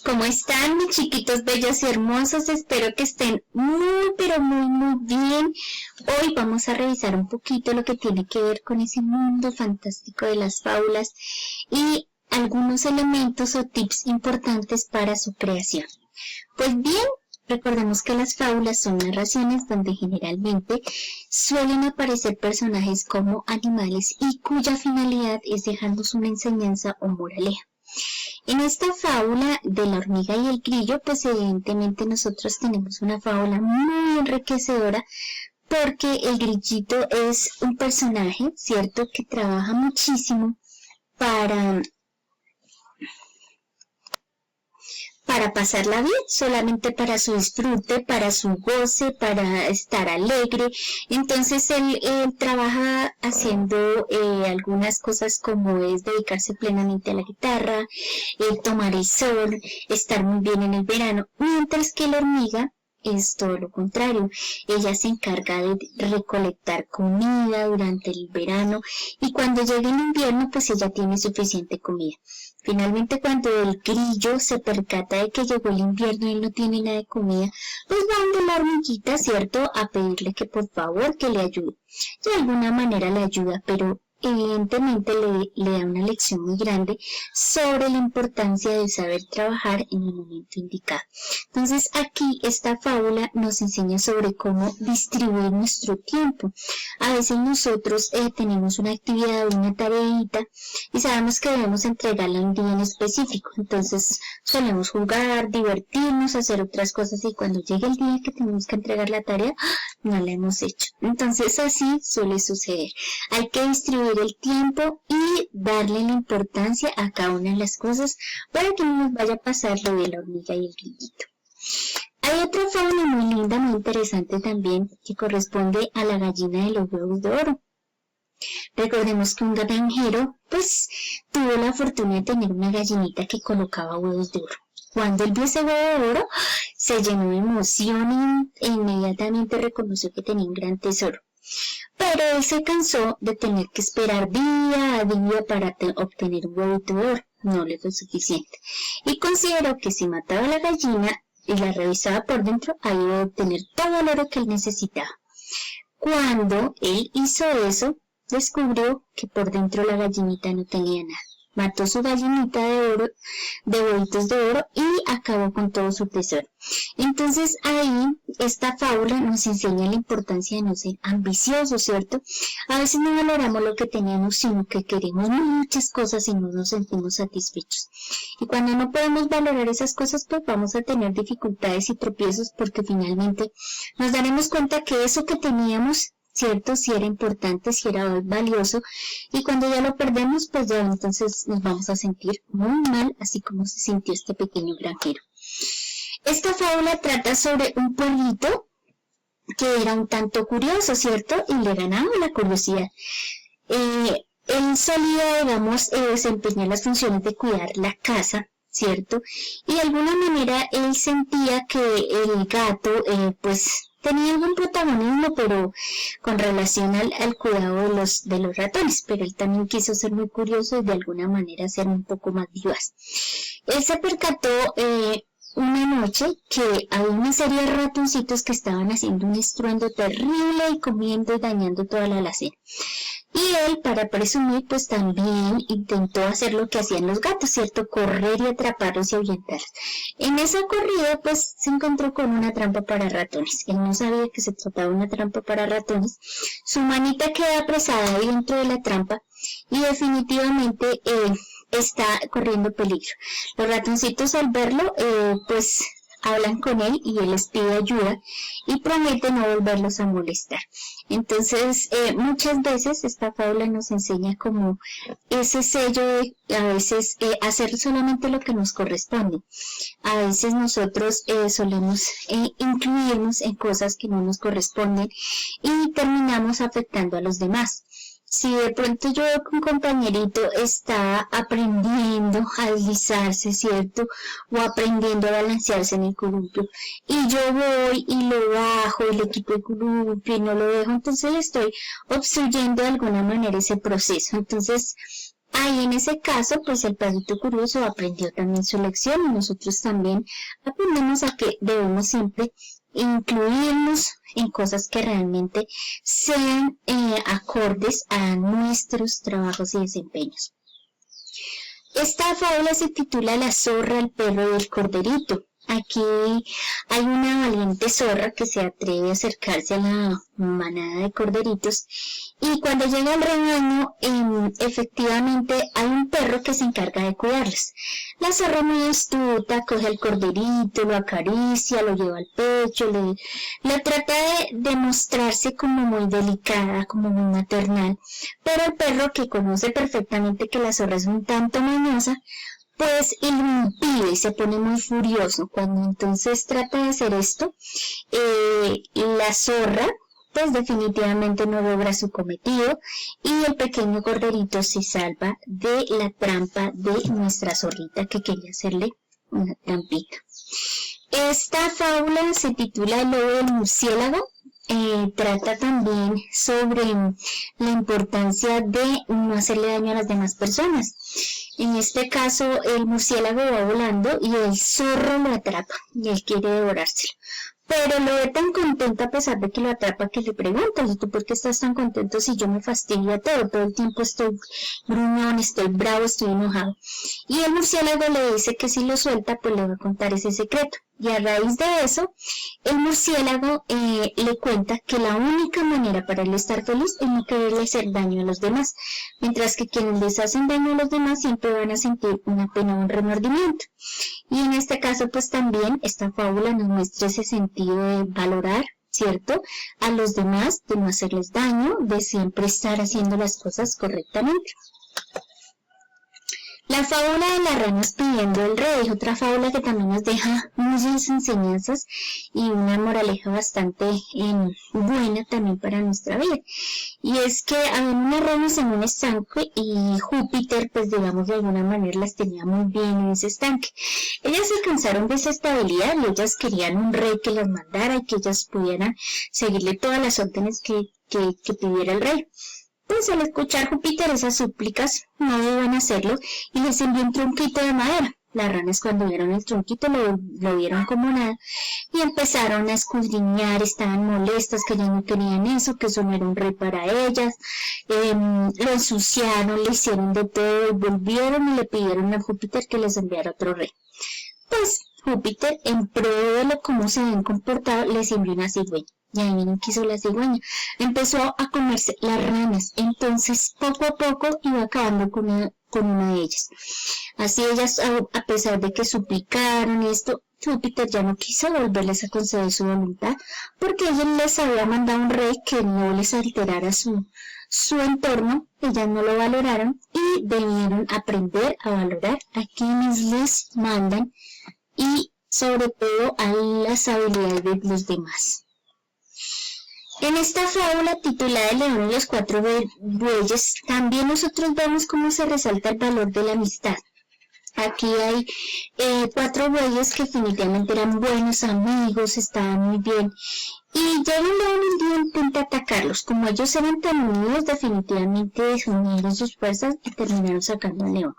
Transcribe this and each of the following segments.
¿Cómo están mis chiquitos bellos y hermosos? Espero que estén muy, pero muy bien. Hoy vamos a revisar un poquito lo que tiene que ver con ese mundo fantástico de las fábulas y algunos elementos o tips importantes para su creación. Pues bien, recordemos que las fábulas son narraciones donde generalmente suelen aparecer personajes como animales y cuya finalidad es dejarnos una enseñanza o moraleja. En esta fábula de la hormiga y el grillo, pues evidentemente nosotros tenemos una fábula muy enriquecedora porque el grillito es un personaje, ¿cierto?, que trabaja muchísimo para pasarla bien, solamente para su disfrute, para su goce, para estar alegre. Entonces él trabaja haciendo algunas cosas como es dedicarse plenamente a la guitarra, tomar el sol, estar muy bien en el verano, mientras que la hormiga es todo lo contrario. Ella se encarga de recolectar comida durante el verano y cuando llega el invierno pues ella tiene suficiente comida. Finalmente, cuando el grillo se percata de que llegó el invierno y él no tiene nada de comida, pues va donde la hormiguita, ¿cierto?, a pedirle que por favor que le ayude. De alguna manera le ayuda, pero evidentemente le da una lección muy grande sobre la importancia de saber trabajar en el momento indicado. Entonces aquí esta fábula nos enseña sobre cómo distribuir nuestro tiempo. A veces nosotros tenemos una actividad o una tareita y sabemos que debemos entregarla un día en específico, entonces solemos jugar, divertirnos, hacer otras cosas y cuando llega el día que tenemos que entregar la tarea, no la hemos hecho. Entonces así suele suceder. Hay que distribuir el tiempo y darle la importancia a cada una de las cosas para que no nos vaya a pasar lo de la hormiga y el grillito. Hay otra fábula muy linda, muy interesante también, que corresponde a la gallina de los huevos de oro. Recordemos que un granjero, pues, tuvo la fortuna de tener una gallinita que colocaba huevos de oro. Cuando él vio ese huevo de oro, se llenó de emoción e inmediatamente reconoció que tenía un gran tesoro. Pero él se cansó de tener que esperar día a día para obtener un huevito de oro. No le fue suficiente. Y consideró que si mataba a la gallina y la revisaba por dentro, ahí iba a obtener todo el oro que él necesitaba. Cuando él hizo eso, descubrió que por dentro la gallinita no tenía nada. Mató su gallinita de huevitos de oro y acabó con todo su tesoro. Entonces ahí esta fábula nos enseña la importancia de no ser ambiciosos, ¿cierto? A veces no valoramos lo que tenemos, sino que queremos muchas cosas y no nos sentimos satisfechos. Y cuando no podemos valorar esas cosas, pues vamos a tener dificultades y tropiezos porque finalmente nos daremos cuenta que eso que teníamos, ¿cierto?, si era importante, si era valioso, y cuando ya lo perdemos, pues ya entonces nos vamos a sentir muy mal, así como se sintió este pequeño granjero. Esta fábula trata sobre un pueblito que era un tanto curioso, ¿cierto?, y le ganaba la curiosidad. Él solía, digamos, desempeñar las funciones de cuidar la casa, ¿cierto?, y de alguna manera él sentía que el gato, pues, tenía algún protagonismo, pero con relación al cuidado de los ratones, pero él también quiso ser muy curioso y de alguna manera ser un poco más vivaz. Él se percató una noche que había una serie de ratoncitos que estaban haciendo un estruendo terrible y comiendo y dañando toda la alacena. Y él, para presumir, pues también intentó hacer lo que hacían los gatos, ¿cierto?, correr y atraparlos y ahuyentarlos. En esa corrida, pues, se encontró con una trampa para ratones. Él no sabía que se trataba de una trampa para ratones. Su manita queda apresada dentro de la trampa y definitivamente está corriendo peligro. Los ratoncitos al verlo, pues, hablan con él y él les pide ayuda y promete no volverlos a molestar. Entonces, muchas veces esta fábula nos enseña como ese sello de a veces hacer solamente lo que nos corresponde. A veces nosotros solemos incluirnos en cosas que no nos corresponden y terminamos afectando a los demás. Si de pronto yo veo que un compañerito está aprendiendo a deslizarse, ¿cierto?, o aprendiendo a balancearse en el columpio, y yo voy y lo bajo, y le quito el columpio y no lo dejo, entonces le estoy obstruyendo de alguna manera ese proceso. Entonces, Ahí en ese caso, pues el perrito curioso aprendió también su lección y nosotros también aprendemos a que debemos siempre incluirnos en cosas que realmente sean acordes a nuestros trabajos y desempeños. Esta fábula se titula La zorra, el perro y el corderito. Aquí hay una valiente zorra que se atreve a acercarse a la manada de corderitos y cuando llega al rebaño, efectivamente hay un perro que se encarga de cuidarlos. La zorra muy astuta coge al corderito, lo acaricia, lo lleva al pecho, le trata de mostrarse como muy delicada, como muy maternal, pero el perro, que conoce perfectamente que la zorra es un tanto mañosa, pues y lo impide y se pone muy furioso. Cuando entonces trata de hacer esto, la zorra pues definitivamente no logra su cometido y el pequeño corderito se salva de la trampa de nuestra zorrita que quería hacerle una trampita. Esta fábula se titula El lobo del murciélago. Trata también sobre la importancia de no hacerle daño a las demás personas. En este caso, el murciélago va volando y el zorro lo atrapa y él quiere devorárselo. Pero lo ve tan contento a pesar de que lo atrapa que le pregunta, ¿y tú por qué estás tan contento si yo me fastidio a todo el tiempo estoy gruñón, estoy bravo, estoy enojado? Y el murciélago le dice que si lo suelta, pues le va a contar ese secreto. Y a raíz de eso, el murciélago le cuenta que la única manera para él estar feliz es no quererle hacer daño a los demás, mientras que quienes les hacen daño a los demás siempre van a sentir una pena o un remordimiento. Y en este caso, pues también esta fábula nos muestra ese sentido de valorar, ¿cierto?, a los demás, de no hacerles daño, de siempre estar haciendo las cosas correctamente. La fábula de las ranas pidiendo el rey, otra fábula que también nos deja muchas enseñanzas y una moraleja bastante buena también para nuestra vida. Y es que había unas ranas en un estanque y Júpiter, pues digamos de alguna manera las tenía muy bien en ese estanque. Ellas se cansaron de esa estabilidad y ellas querían un rey que las mandara y que ellas pudieran seguirle todas las órdenes que pidiera el rey. Pues al escuchar Júpiter esas súplicas, no iban a hacerlo y les envió un tronquito de madera. Las ranas cuando vieron el tronquito lo vieron como nada y empezaron a escudriñar, estaban molestas que ya no querían eso, que eso no era un rey para ellas, lo ensuciaron, le hicieron de todo y volvieron y le pidieron a Júpiter que les enviara otro rey. Pues Júpiter, en pro de lo cómo se habían comportado, les envió una cigüeña. Y ahí miren qué hizo la cigüeña. Empezó a comerse las ranas. Entonces, poco a poco, iba acabando con una de ellas. Así ellas, a pesar de que suplicaron esto, Júpiter ya no quiso volverles a conceder su voluntad, porque ella les había mandado un rey que no les alterara su entorno. Ellas no lo valoraron y debieron aprender a valorar a quienes les mandan y sobre todo a las habilidades de los demás. En esta fábula titulada El león y los cuatro bueyes, también nosotros vemos cómo se resalta el valor de la amistad. Aquí hay 4 bueyes que definitivamente eran buenos amigos, estaban muy bien. Y llega un león un día intenta atacarlos. Como ellos eran tan unidos, definitivamente desunieron sus fuerzas y terminaron sacando al león.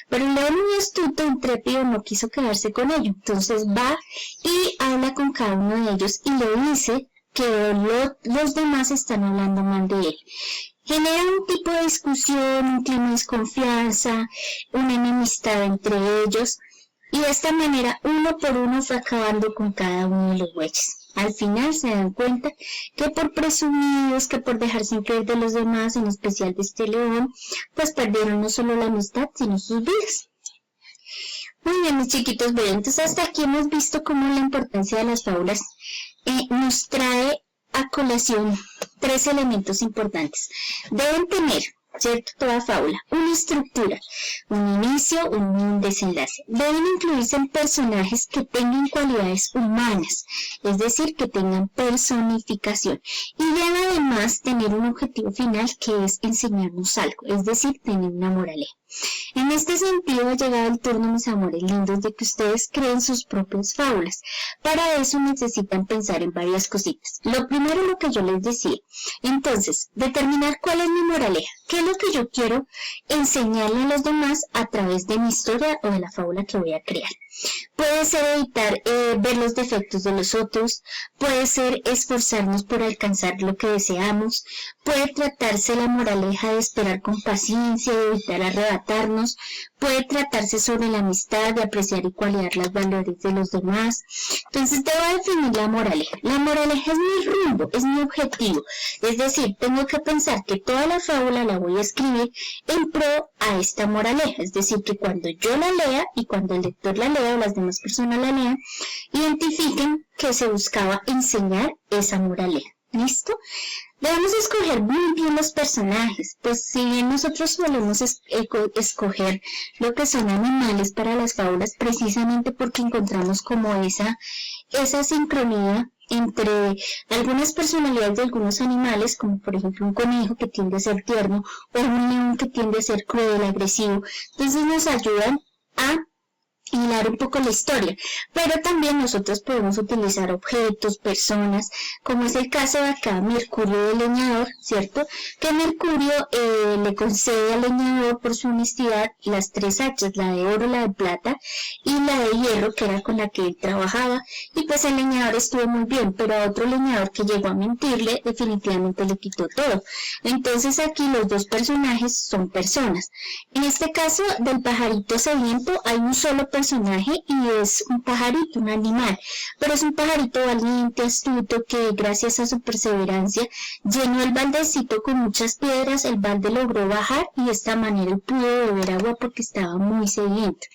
Pero el león muy astuto, intrépido, no quiso quedarse con ellos. Entonces va y habla con cada uno de ellos y le dice que los demás están hablando mal de él. Genera un tipo de discusión, un clima de desconfianza, una enemistad entre ellos, y de esta manera uno por uno fue acabando con cada uno de los bueyes. Al final se dan cuenta que por presumidos, que por dejarse creer de los demás, en especial de este león, pues perdieron no solo la amistad, sino sus vidas. Muy bien, mis chiquitos, bien, entonces hasta aquí hemos visto cómo la importancia de las fábulas nos trae a colación 3 elementos importantes. Deben tener, ¿cierto?, toda fábula, una estructura, un inicio, un desenlace. Deben incluirse en personajes que tengan cualidades humanas, es decir, que tengan personificación. Y debe además tener un objetivo final que es enseñarnos algo, es decir, tener una moraleja. En este sentido ha llegado el turno, mis amores lindos, de que ustedes creen sus propias fábulas. Para eso necesitan pensar en varias cositas. Lo primero, lo que yo les decía. Entonces, determinar cuál es mi moraleja. ¿Qué es lo que yo quiero enseñarle a los demás a través de mi historia o de la fábula que voy a crear? Puede ser evitar ver los defectos de los otros, puede ser esforzarnos por alcanzar lo que deseamos, puede tratarse la moraleja de esperar con paciencia, de evitar arrebatarnos, puede tratarse sobre la amistad, de apreciar y cuidar los valores de los demás. Entonces debo definir la moraleja. La moraleja es mi rumbo, es mi objetivo. Es decir, tengo que pensar que toda la fábula la voy a escribir en pro a esta moraleja. Es decir, que cuando yo la lea y cuando el lector la lea o las demás personas la lean, identifiquen que se buscaba enseñar esa moraleja. ¿Listo? Debemos escoger muy bien los personajes, pues si bien nosotros solemos escoger lo que son animales para las fábulas, precisamente porque encontramos como esa sincronía entre algunas personalidades de algunos animales, como por ejemplo un conejo que tiende a ser tierno o un león que tiende a ser cruel, agresivo. Entonces nos ayudan a hilar un poco la historia, pero también nosotros podemos utilizar objetos, personas, como es el caso de acá Mercurio el leñador, ¿cierto? Que Mercurio le concede al leñador por su honestidad las 3 hachas, la de oro, la de plata y la de hierro, que era con la que él trabajaba, y pues el leñador estuvo muy bien, pero a otro leñador que llegó a mentirle, definitivamente le quitó todo. Entonces aquí los dos personajes son personas. En este caso del pajarito sediento hay un solo personaje y es un pajarito, un animal, pero es un pajarito valiente, astuto, que gracias a su perseverancia llenó el baldecito con muchas piedras, el balde logró bajar y de esta manera él pudo beber agua porque estaba muy sediento.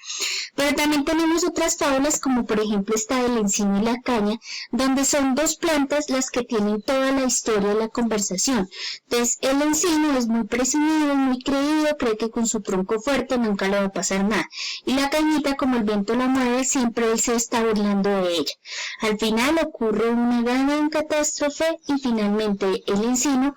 Pero también tenemos otras fábulas, como por ejemplo esta del encino y la caña, donde son 2 plantas las que tienen toda la historia de la conversación. Entonces el encino es muy presumido, muy creído, cree que con su tronco fuerte nunca le va a pasar nada, y la cañita, como el viento la mueve, siempre él se está burlando de ella. Al final ocurre una gran catástrofe y finalmente el encino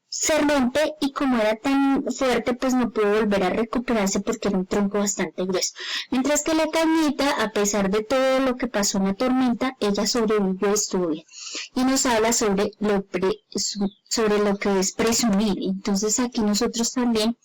se rompe y como era tan fuerte pues no pudo volver a recuperarse porque era un tronco bastante grueso. Mientras que la cañita, a pesar de todo lo que pasó en la tormenta, ella sobrevivió y estuvo bien. Y nos habla sobre lo que es presumir. Entonces aquí nosotros también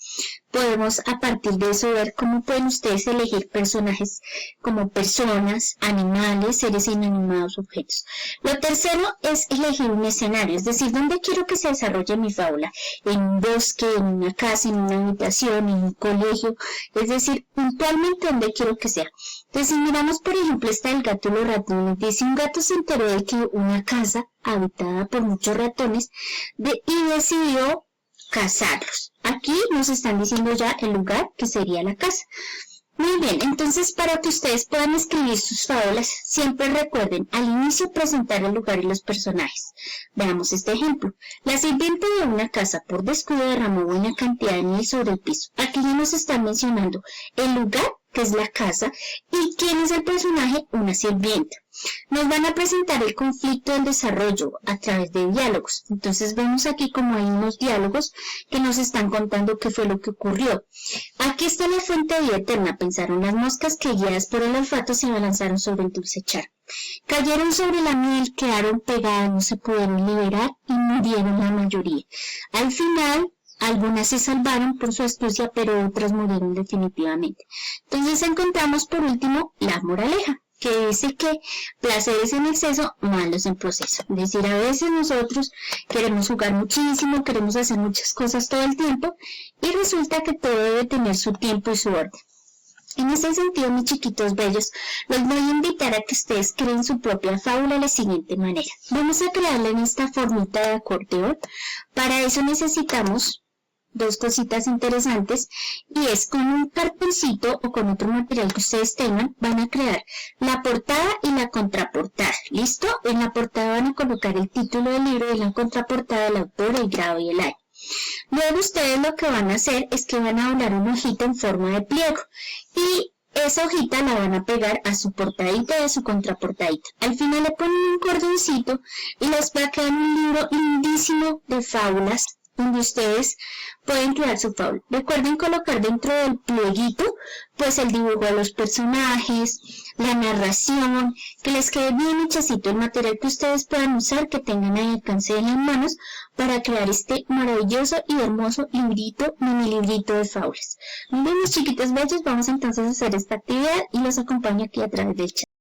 podemos a partir de eso ver cómo pueden ustedes elegir personajes como personas, animales, seres inanimados, objetos. Lo tercero es elegir un escenario, es decir, ¿dónde quiero que se desarrolle mi fábula? En un bosque, en una casa, en una habitación, en un colegio, es decir, puntualmente dónde quiero que sea. Entonces, si miramos, por ejemplo, esta del gato y los ratones, dice: un gato se enteró de que una casa habitada por muchos ratones y decidió cazarlos. Aquí nos están diciendo ya el lugar que sería la casa. Muy bien, entonces para que ustedes puedan escribir sus fábulas, siempre recuerden al inicio presentar el lugar y los personajes. Veamos este ejemplo. La sirvienta de una casa por descuido derramó buena cantidad de miel sobre el piso. Aquí ya nos están mencionando el lugar, que es la casa, y quién es el personaje, una sirvienta. Nos van a presentar el conflicto del desarrollo a través de diálogos. Entonces vemos aquí como hay unos diálogos que nos están contando qué fue lo que ocurrió. Aquí está la fuente de vida eterna, pensaron las moscas que guiadas por el olfato se abalanzaron sobre el dulce charco. Cayeron sobre la miel, quedaron pegadas, no se pudieron liberar y murieron la mayoría. Al final, algunas se salvaron por su astucia, pero otras murieron definitivamente. Entonces encontramos por último la moraleja, que dice que placeres en exceso, malos en proceso. Es decir, a veces nosotros queremos jugar muchísimo, queremos hacer muchas cosas todo el tiempo y resulta que todo debe tener su tiempo y su orden. En ese sentido, mis chiquitos bellos, los voy a invitar a que ustedes creen su propia fábula de la siguiente manera. Vamos a crearla en esta formita de acordeón. Para eso necesitamos 2 cositas interesantes, y es con un cartoncito o con otro material que ustedes tengan, van a crear la portada y la contraportada. ¿Listo? En la portada van a colocar el título del libro y en la contraportada el autor, el grado y el año. Luego ustedes lo que van a hacer es que van a doblar una hojita en forma de pliego y esa hojita la van a pegar a su portadita y a su contraportadita. Al final le ponen un cordoncito y les va a quedar un libro lindísimo de fábulas donde ustedes pueden crear su fábula. Recuerden colocar dentro del plieguito pues el dibujo de los personajes, la narración, que les quede bien hechecito el material que ustedes puedan usar, que tengan al alcance de las manos para crear este maravilloso y hermoso librito, mini librito de fábulas. Muy bien, mis chiquitos bellos, vamos entonces a hacer esta actividad y los acompaño aquí a través del chat.